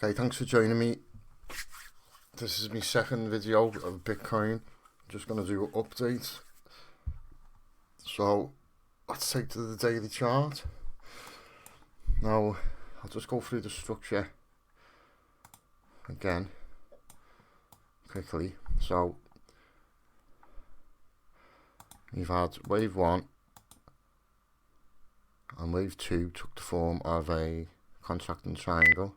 Okay, thanks for joining me. This is my second video of Bitcoin. I'm just going to do an update. So let's take to the daily chart. Now I'll just go through the structure again quickly. So we've had wave 1 and wave 2 took the form of a contracting triangle,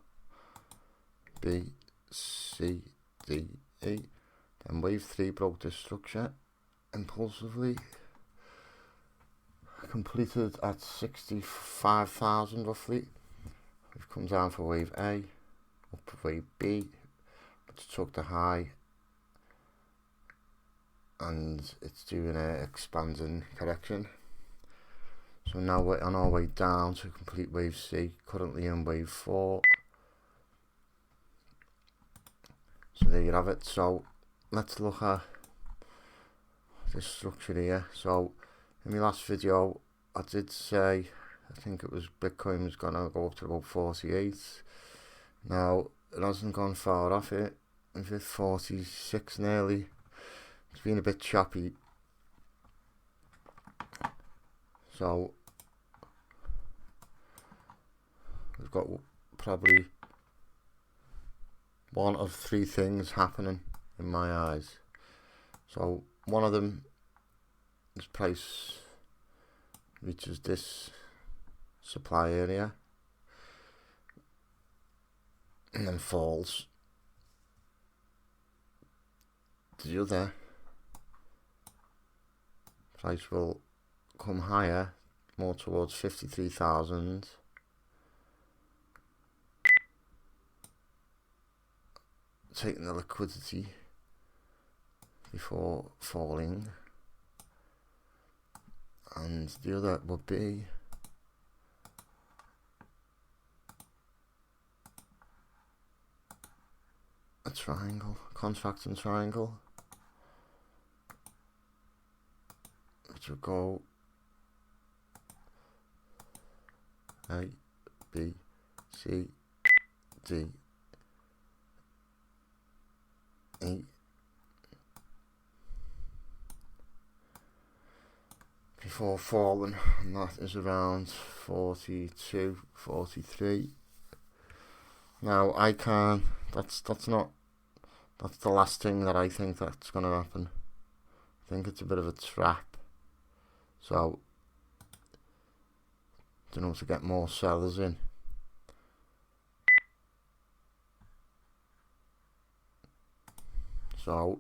B, C, D, E. Then wave 3 broke this structure impulsively, completed at 65,000 roughly. We've come down for wave A, up for wave B, which took the high, and it's doing an expanding correction. So now we're on our way down to complete wave C, currently in wave 4. So there you have it. So let's look at this structure here. So in my last video I did say I think it was Bitcoin was gonna go up to about 48. Now it hasn't gone far off it. It's at 46 nearly. It's been a bit choppy. So we've got probably one of 3 things happening in my eyes. So one of them, this price reaches this supply area and then falls. The other price will come higher, more towards 53,000, taking the liquidity before falling, and the other would be a triangle, contracting triangle, which will go A, B, C, D, E, before falling, and that is around 42, 43. Now I can, that's the last thing that I think that's going to happen. I think it's a bit of a trap. So I don't know, to get more sellers in. So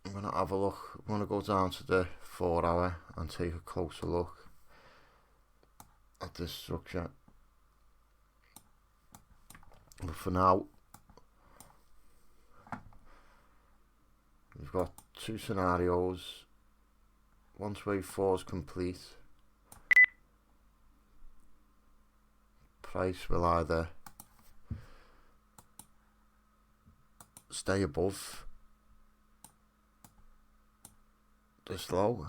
I'm going to have a look. I'm going to go down to the 4 hour and take a closer look at this structure. But for now, we've got 2 scenarios. Once wave 4 is complete, price will either stay above this low,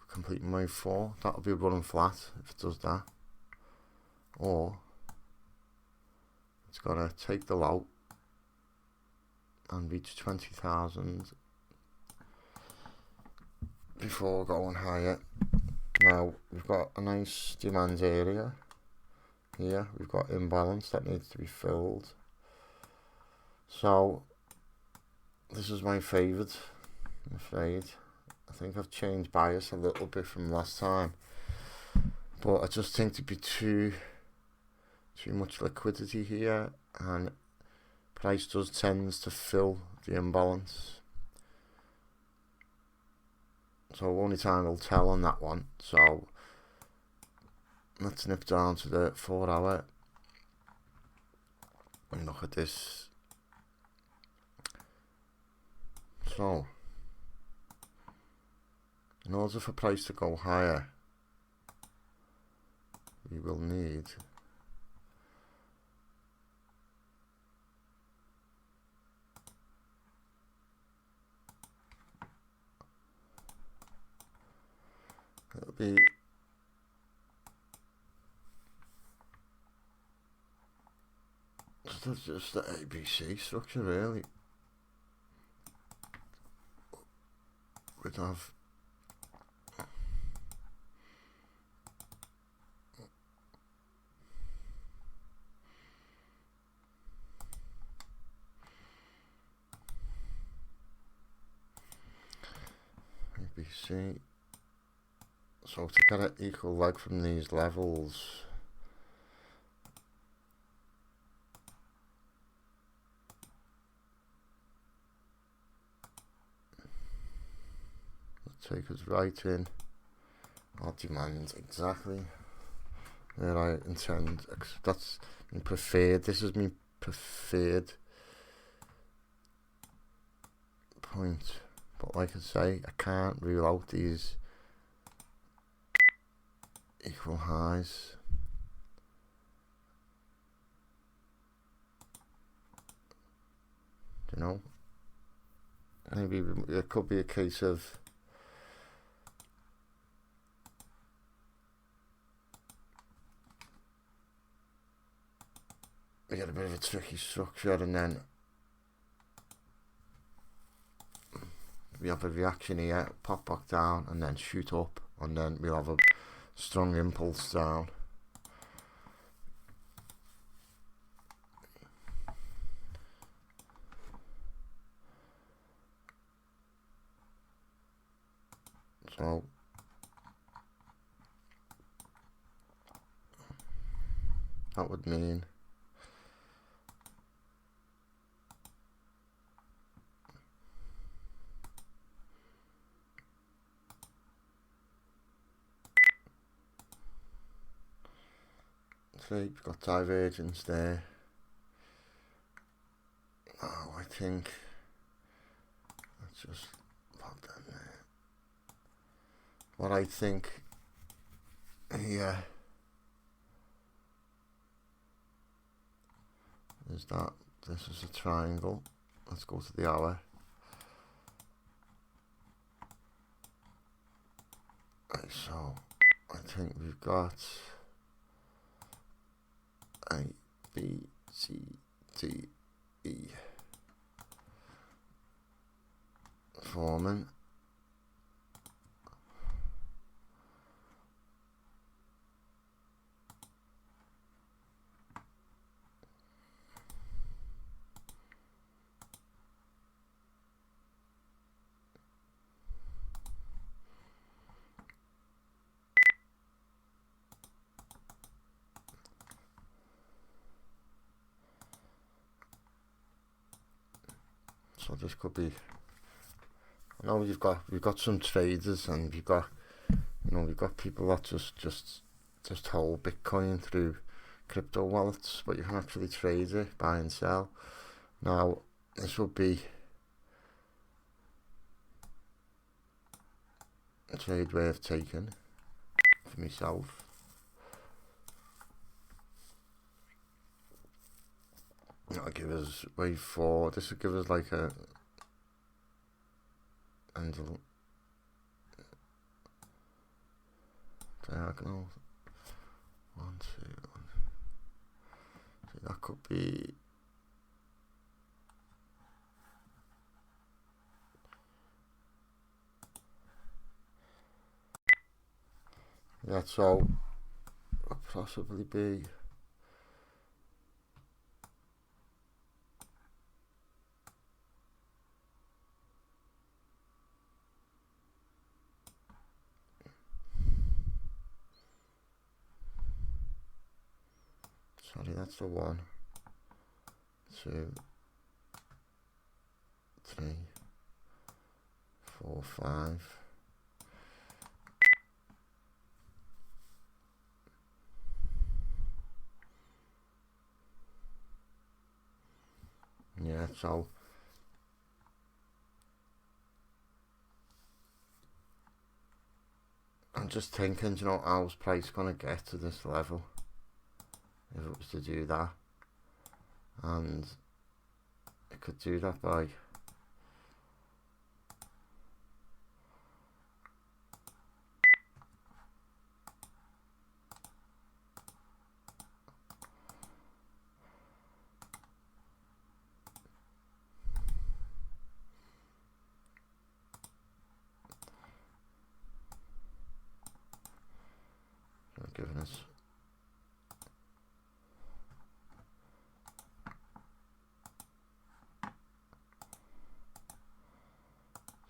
completing wave 4, that'll be running flat if it does that, or it's gonna take the low and reach 20,000 before going higher. Now we've got a nice demand area here, we've got imbalance that needs to be filled. So this is my favourite, I'm afraid. I think I've changed bias a little bit from last time, but I just think there'd be too much liquidity here, and price tends to fill the imbalance. So only time will tell on that one. So let's nip down to the 4 hour and look at this. So in order for price to go higher, we will need it'll be just the ABC structure really. We'd have ABC. So to get an equal leg from these levels, take us right in our demand exactly where I intend. That's my preferred. This is my preferred point, but like I say, I can't rule out these equal highs. You know, maybe it could be a case of we get a bit of a tricky structure and then we have a reaction here, pop back down and then shoot up, and then we'll have a strong impulse down. So that would mean we've got divergence there. Oh, I think let's just pop that there. What I think here is that this is a triangle. Let's go to the hour. Right, so I think we've got A, B, C, D, E forming. So this could be, I know we've got some traders, and we've got people that just hold Bitcoin through crypto wallets, but you can actually trade it, buy and sell. Now this would be a trade worth taking for myself. That'll give us wave 4. This will give us like a diagonal. 1, 2, 1. So that could be so it'll possibly be sorry, that's the 1, 2, 3, 4, 5. Yeah, so I'm just thinking, you know, how's price gonna get to this level if it was to do that? And it could do that by not giving us.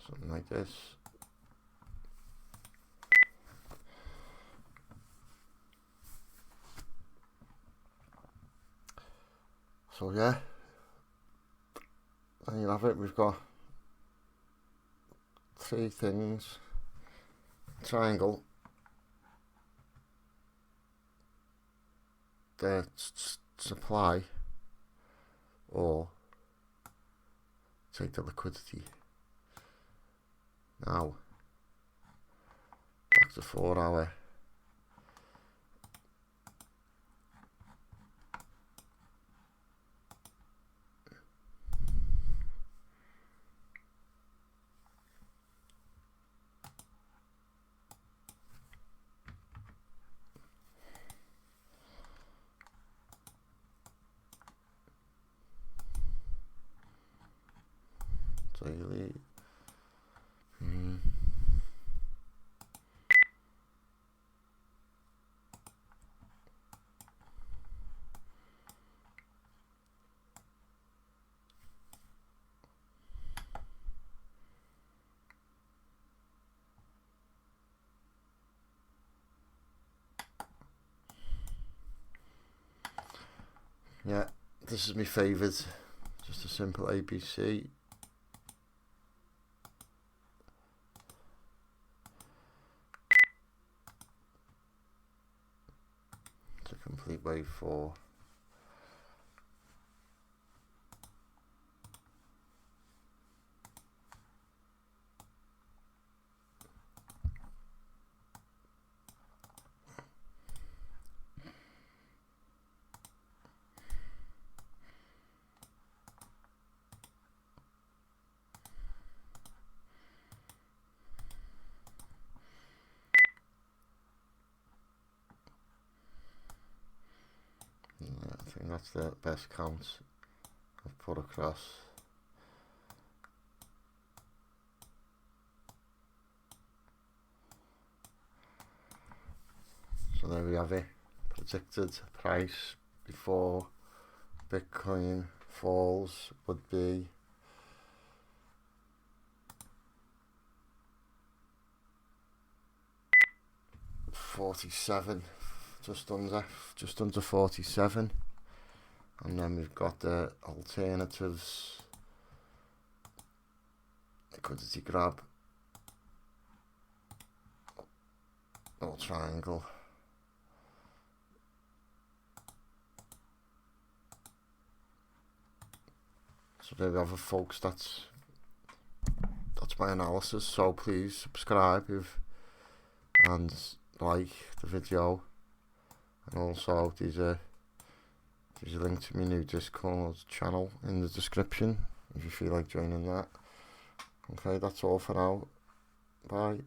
Something like this. So yeah, there you have it. We've got three things: triangle, the supply, or take the liquidity. Now back to 4 hour. Daily. Yeah, this is my favourite. Just a simple ABC. It's a complete wave 4. I think that's the best count I've put across. So there we have it. Predicted price before Bitcoin falls would be $47, just under 47. And then we've got the alternatives, liquidity grab, or triangle. So there we have it, folks. That's my analysis. So please subscribe and like the video, and also there's a link to my new Discord channel in the description if you feel like joining that. Okay, that's all for now. Bye.